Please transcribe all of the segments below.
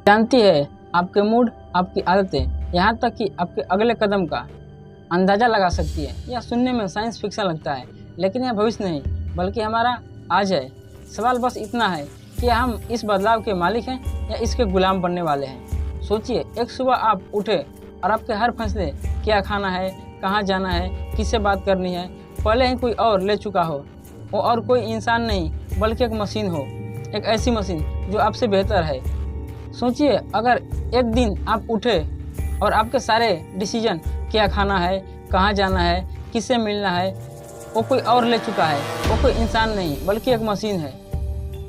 जानती है आपके मूड, आपकी आदतें, यहाँ तक कि आपके अगले कदम का अंदाज़ा लगा सकती है। यह सुनने में साइंस फिक्शन लगता है, लेकिन यह भविष्य नहीं बल्कि हमारा आज है। सवाल बस इतना है कि हम इस बदलाव के मालिक हैं या इसके गुलाम बनने वाले हैं। सोचिए, एक सुबह आप उठे और आपके हर फैसले, क्या खाना है, कहाँ जाना है, किससे बात करनी है, पहले ही कोई और ले चुका हो। वो और कोई इंसान नहीं बल्कि एक मशीन हो, एक ऐसी मशीन जो आपसे बेहतर है। सोचिए, अगर एक दिन आप उठे और आपके सारे डिसीजन, क्या खाना है, कहाँ जाना है, किससे मिलना है, वो कोई और ले चुका है। वो कोई इंसान नहीं बल्कि एक मशीन है।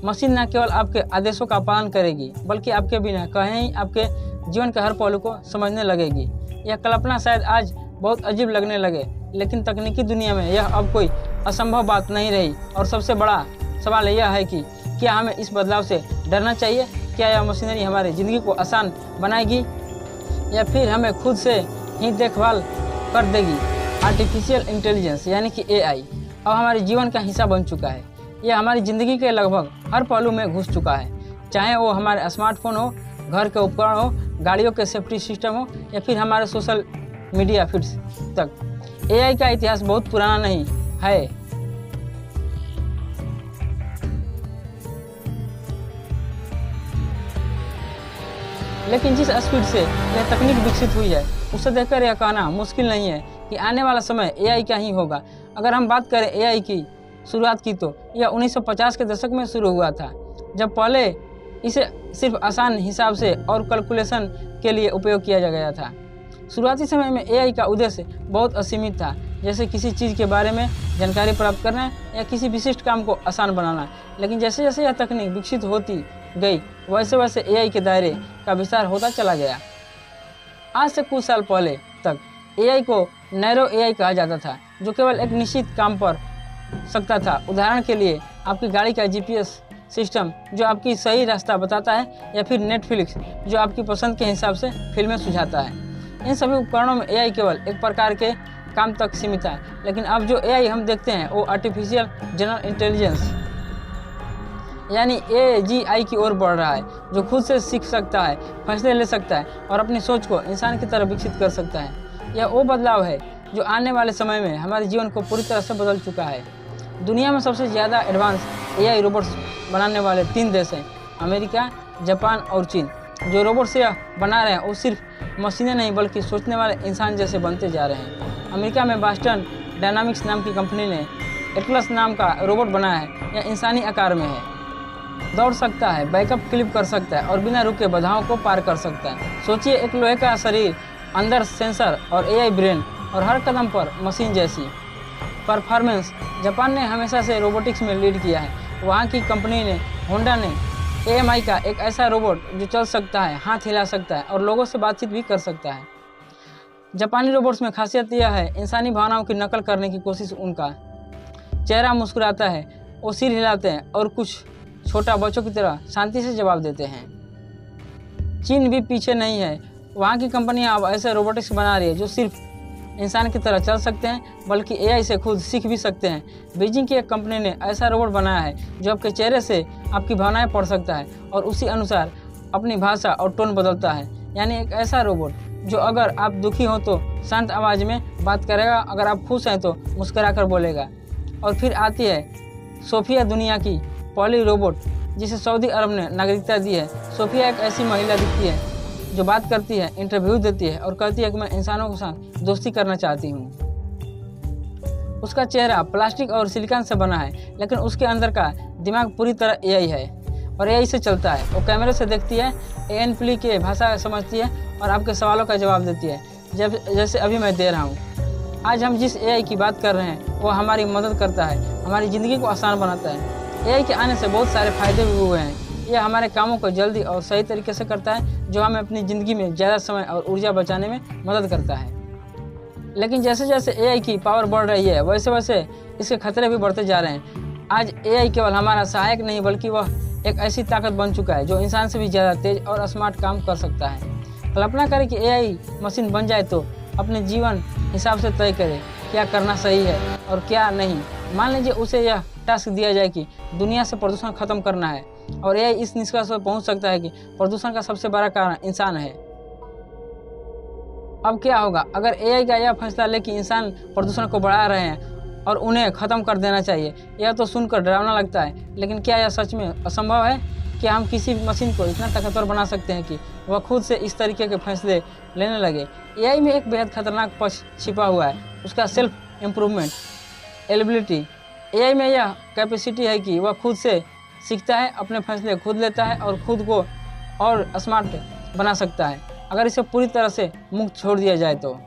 मशीन न केवल आपके आदेशों का पालन करेगी बल्कि आपके बिना कहे ही आपके जीवन के हर पहलू को समझने लगेगी। यह कल्पना शायद आज बहुत अजीब लगने लगे, लेकिन तकनीकी दुनिया में यह अब कोई असंभव बात नहीं रही। और सबसे बड़ा सवाल यह है कि क्या हमें इस बदलाव से डरना चाहिए? क्या यह मशीनरी हमारी ज़िंदगी को आसान बनाएगी या फिर हमें खुद से ही देखभाल कर देगी? आर्टिफिशियल इंटेलिजेंस यानी कि AI अब हमारे जीवन का हिस्सा बन चुका है। यह हमारी ज़िंदगी के लगभग हर पहलू में घुस चुका है, चाहे वो हमारे स्मार्टफोन हो, घर के उपकरण हो, गाड़ियों के सेफ्टी सिस्टम हो या फिर हमारे सोशल मीडिया फीड्स तक। AI का इतिहास बहुत पुराना नहीं है। लेकिन जिस स्पीड से यह तकनीक विकसित हुई है, उसे देखकर यह कहना मुश्किल नहीं है कि आने वाला समय AI का ही होगा। अगर हम बात करें AI की शुरुआत की, तो यह 1950 के दशक में शुरू हुआ था, जब पहले इसे सिर्फ आसान हिसाब से और कैलकुलेशन के लिए उपयोग किया गया था। शुरुआती समय में AI का उद्देश्य बहुत असीमित था, जैसे किसी चीज़ के बारे में जानकारी प्राप्त करना या किसी विशिष्ट काम को आसान बनाना। लेकिन जैसे जैसे यह तकनीक विकसित होती गई, वैसे वैसे AI के दायरे का विस्तार होता चला गया। आज से कुछ साल पहले तक AI को नैरो AI कहा जाता था, जो केवल एक निश्चित काम पर सकता था। उदाहरण के लिए, आपकी गाड़ी का GPS सिस्टम जो आपकी सही रास्ता बताता है, या फिर नेटफ्लिक्स जो आपकी पसंद के हिसाब से फिल्में सुझाता है। इन सभी उपकरणों में AI केवल एक प्रकार के काम तक सीमित है। लेकिन अब जो AI हम देखते हैं वो आर्टिफिशियल जनरल इंटेलिजेंस यानी AGI की ओर बढ़ रहा है, जो खुद से सीख सकता है, फैसले ले सकता है और अपनी सोच को इंसान की तरह विकसित कर सकता है। यह वो बदलाव है जो आने वाले समय में हमारे जीवन को पूरी तरह से बदल चुका है। दुनिया में सबसे ज़्यादा एडवांस AI रोबोट्स बनाने वाले 3 देश हैं, अमेरिका, जापान और चीन। जो रोबोट्स यह बना रहे हैं वो सिर्फ मशीनें नहीं बल्कि सोचने वाले इंसान जैसे बनते जा रहे हैं। अमेरिका में बॉस्टन डायनामिक्स नाम की कंपनी ने एटलस नाम का रोबोट बनाया है। यह इंसानी आकार में है, दौड़ सकता है, बैकअप क्लिप कर सकता है और बिना रुके बाधाओं को पार कर सकता है। सोचिए, एक लोहे का शरीर, अंदर सेंसर और AI ब्रेन और हर कदम पर मशीन जैसी परफॉर्मेंस। जापान ने हमेशा से रोबोटिक्स में लीड किया है। वहाँ की कंपनी ने, होंडा ने AMI का एक ऐसा रोबोट जो चल सकता है, हाथ हिला सकता है और लोगों से बातचीत भी कर सकता है। जापानी रोबोट्स में खासियत यह है, इंसानी भावनाओं की नकल करने की कोशिश। उनका चेहरा मुस्कुराता है, वो सिर हिलाते हैं और कुछ छोटा बच्चों की तरह शांति से जवाब देते हैं। चीन भी पीछे नहीं है। वहाँ की कंपनियां अब ऐसे रोबोटिक्स बना रही है जो सिर्फ इंसान की तरह चल सकते हैं बल्कि AI से खुद सीख भी सकते हैं। बीजिंग की एक कंपनी ने ऐसा रोबोट बनाया है जो आपके चेहरे से आपकी भावनाएं पढ़ सकता है और उसी अनुसार अपनी भाषा और टोन बदलता है। यानी एक ऐसा रोबोट जो अगर आप दुखी हो तो शांत आवाज़ में बात करेगा, अगर आप खुश हैं तो मुस्कुराकर बोलेगा। और फिर आती है सोफिया, दुनिया की पहली रोबोट जिसे सऊदी अरब ने नागरिकता दी है। सोफिया एक ऐसी महिला दिखती है जो बात करती है, इंटरव्यू देती है और कहती है कि मैं इंसानों के साथ दोस्ती करना चाहती हूँ। उसका चेहरा प्लास्टिक और सिलिकॉन से बना है, लेकिन उसके अंदर का दिमाग पूरी तरह AI है और AI से चलता है। वो कैमरे से देखती है, ANPL की भाषा समझती है और आपके सवालों का जवाब देती है, जैसे अभी मैं दे रहा हूँ। आज हम जिस AI की बात कर रहे हैं वो हमारी मदद करता है, हमारी ज़िंदगी को आसान बनाता है। AI के आने से बहुत सारे फायदे भी हुए हैं। यह हमारे कामों को जल्दी और सही तरीके से करता है, जो हमें अपनी ज़िंदगी में ज़्यादा समय और ऊर्जा बचाने में मदद करता है। लेकिन जैसे जैसे AI की पावर बढ़ रही है, वैसे वैसे इसके खतरे भी बढ़ते जा रहे हैं। आज AI केवल हमारा सहायक नहीं बल्कि वह एक ऐसी ताकत बन चुका है जो इंसान से भी ज़्यादा तेज और स्मार्ट काम कर सकता है। कल्पना करें कि AI मशीन बन जाए तो अपने जीवन हिसाब से तय करे क्या करना सही है और क्या नहीं। मान लीजिए उसे यह टास्क दिया जाए कि दुनिया से प्रदूषण खत्म करना है, और एआई इस निष्कर्ष पर पहुंच सकता है कि प्रदूषण का सबसे बड़ा कारण इंसान है। अब क्या होगा अगर एआई का यह फैसला ले कि इंसान प्रदूषण को बढ़ा रहे हैं और उन्हें ख़त्म कर देना चाहिए? यह तो सुनकर डरावना लगता है, लेकिन क्या यह सच में असंभव है? क्या हम किसी मशीन को इतना ताकतवर बना सकते हैं कि वह खुद से इस तरीके के फैसले लेने लगे? एआई में एक बेहद खतरनाक पक्ष छिपा हुआ है, उसका सेल्फ इम्प्रूवमेंट एबिलिटी। एआई में यह कैपेसिटी है कि वह खुद से सीखता है, अपने फैसले खुद लेता है और खुद को और स्मार्ट बना सकता है अगर इसे पूरी तरह से मुक्त छोड़ दिया जाए तो।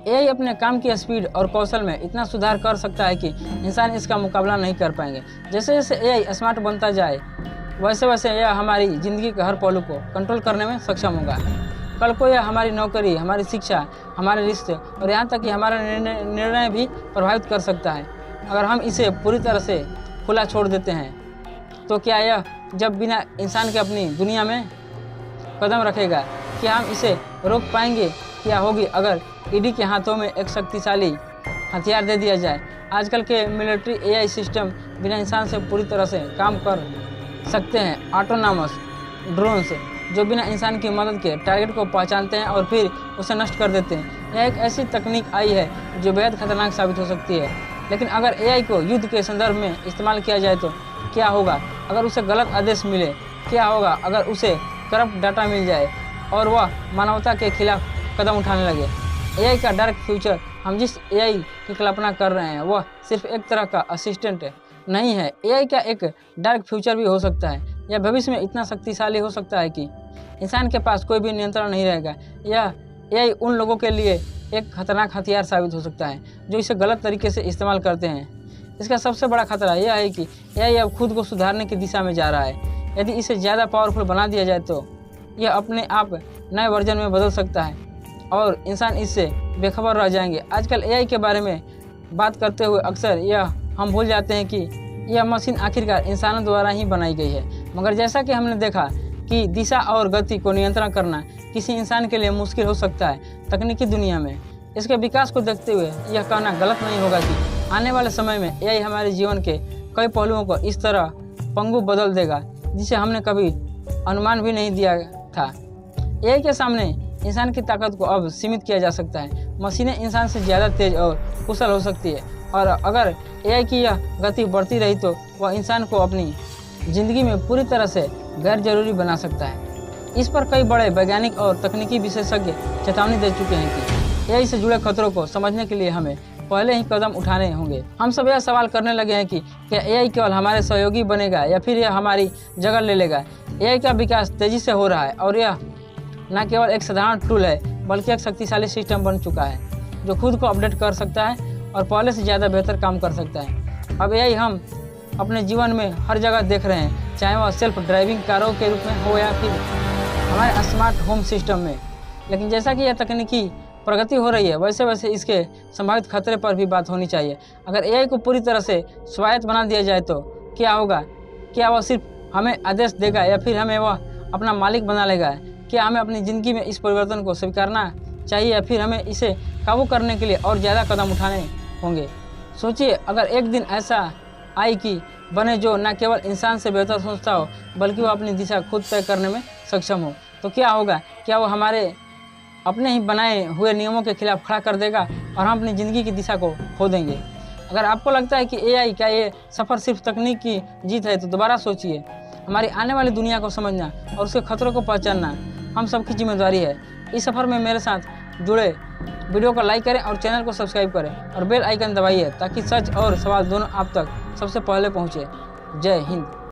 एआई अपने काम की स्पीड और कौशल में इतना सुधार कर सकता है कि इंसान इसका मुकाबला नहीं कर पाएंगे। जैसे जैसे एआई स्मार्ट बनता जाए वैसे वैसे यह हमारी ज़िंदगी के हर पहलू को कंट्रोल करने में सक्षम होगा। कल को यह हमारी नौकरी, हमारी शिक्षा, हमारे रिश्ते और यहाँ तक कि हमारा निर्णय भी प्रभावित कर सकता है। अगर हम इसे पूरी तरह से खुला छोड़ देते हैं तो क्या यह जब बिना इंसान के अपनी दुनिया में कदम रखेगा? क्या हम इसे रोक पाएंगे? क्या होगी अगर ईडी के हाथों में एक शक्तिशाली हथियार दे दिया जाए? आजकल के मिलिट्री एआई सिस्टम बिना इंसान से पूरी तरह से काम कर सकते हैं। ऑटोनॉमस ड्रोन्स जो बिना इंसान की मदद के टारगेट को पहचानते हैं और फिर उसे नष्ट कर देते हैं। यह एक ऐसी तकनीक आई है जो बेहद खतरनाक साबित हो सकती है, लेकिन अगर एआई को युद्ध के संदर्भ में इस्तेमाल किया जाए तो क्या होगा अगर उसे गलत आदेश मिले? क्या होगा अगर उसे करप्ट डाटा मिल जाए और वह मानवता के खिलाफ कदम उठाने लगे? एआई का डार्क फ्यूचर, हम जिस एआई की कल्पना कर रहे हैं वह सिर्फ एक तरह का असिस्टेंट नहीं है। एआई का एक डार्क फ्यूचर भी हो सकता है। यह भविष्य में इतना शक्तिशाली हो सकता है कि इंसान के पास कोई भी नियंत्रण नहीं रहेगा। यह एआई उन लोगों के लिए एक खतरनाक हथियार साबित हो सकता है जो इसे गलत तरीके से इस्तेमाल करते हैं। इसका सबसे बड़ा खतरा यह है कि एआई अब खुद को सुधारने की दिशा में जा रहा है। यदि इसे ज़्यादा पावरफुल बना दिया जाए तो यह अपने आप नए वर्जन में बदल सकता है और इंसान इससे बेखबर रह जाएंगे। आजकल एआई के बारे में बात करते हुए अक्सर यह हम भूल जाते हैं कि यह मशीन आखिरकार इंसानों द्वारा ही बनाई गई है। मगर जैसा कि हमने देखा कि दिशा और गति को नियंत्रण करना किसी इंसान के लिए मुश्किल हो सकता है तकनीकी दुनिया में। इसके विकास को देखते हुए यह कहना गलत नहीं होगा कि आने वाले समय में एआई हमारे जीवन के कई पहलुओं को इस तरह पंगु बदल देगा जिसे हमने कभी अनुमान भी नहीं दिया था। एआई के सामने इंसान की ताकत को अब सीमित किया जा सकता है। मशीनें इंसान से ज़्यादा तेज और कुशल हो सकती है और अगर एआई की यह गति बढ़ती रही तो वह इंसान को अपनी ज़िंदगी में पूरी तरह से गैर जरूरी बना सकता है। इस पर कई बड़े वैज्ञानिक और तकनीकी विशेषज्ञ चेतावनी दे चुके हैं कि एआई से जुड़े खतरों को समझने के लिए हमें पहले ही कदम उठाने होंगे। हम सब यह सवाल करने लगे हैं कि क्या एआई केवल हमारे सहयोगी बनेगा या फिर यह हमारी जगह ले लेगा? एआई का विकास तेज़ी से हो रहा है और यह न केवल एक साधारण टूल है बल्कि एक शक्तिशाली सिस्टम बन चुका है जो खुद को अपडेट कर सकता है और पहले से ज़्यादा बेहतर काम कर सकता है। अब एआई हम अपने जीवन में हर जगह देख रहे हैं, चाहे वह सेल्फ ड्राइविंग कारों के रूप में हो या फिर हमारे स्मार्ट होम सिस्टम में। लेकिन जैसा कि यह तकनीकी प्रगति हो रही है वैसे वैसे इसके संभावित खतरे पर भी बात होनी चाहिए। अगर एआई को पूरी तरह से स्वायत्त बना दिया जाए तो क्या होगा? क्या वह सिर्फ हमें आदेश देगा या फिर हमें वह अपना मालिक बना लेगा? क्या हमें अपनी ज़िंदगी में इस परिवर्तन को स्वीकारना चाहिए या फिर हमें इसे काबू करने के लिए और ज़्यादा कदम उठाने होंगे? सोचिए, अगर एक दिन ऐसा आए कि बने जो न केवल इंसान से बेहतर सोचता हो बल्कि वो अपनी दिशा खुद तय करने में सक्षम हो, तो क्या होगा? क्या वो हमारे अपने ही बनाए हुए नियमों के खिलाफ खड़ा कर देगा और हम अपनी ज़िंदगी की दिशा को खो देंगे? अगर आपको लगता है कि एआई का ये सफ़र सिर्फ तकनीक की जीत है तो दोबारा सोचिए। हमारी आने वाली दुनिया को समझना और उसके खतरों को पहचानना हम सबकी जिम्मेदारी है। इस सफ़र में मेरे साथ जुड़े वीडियो को लाइक करें और चैनल को सब्सक्राइब करें और बेल आइकन दबाइए ताकि सच और सवाल दोनों आप तक सबसे पहले पहुँचे। जय हिंद।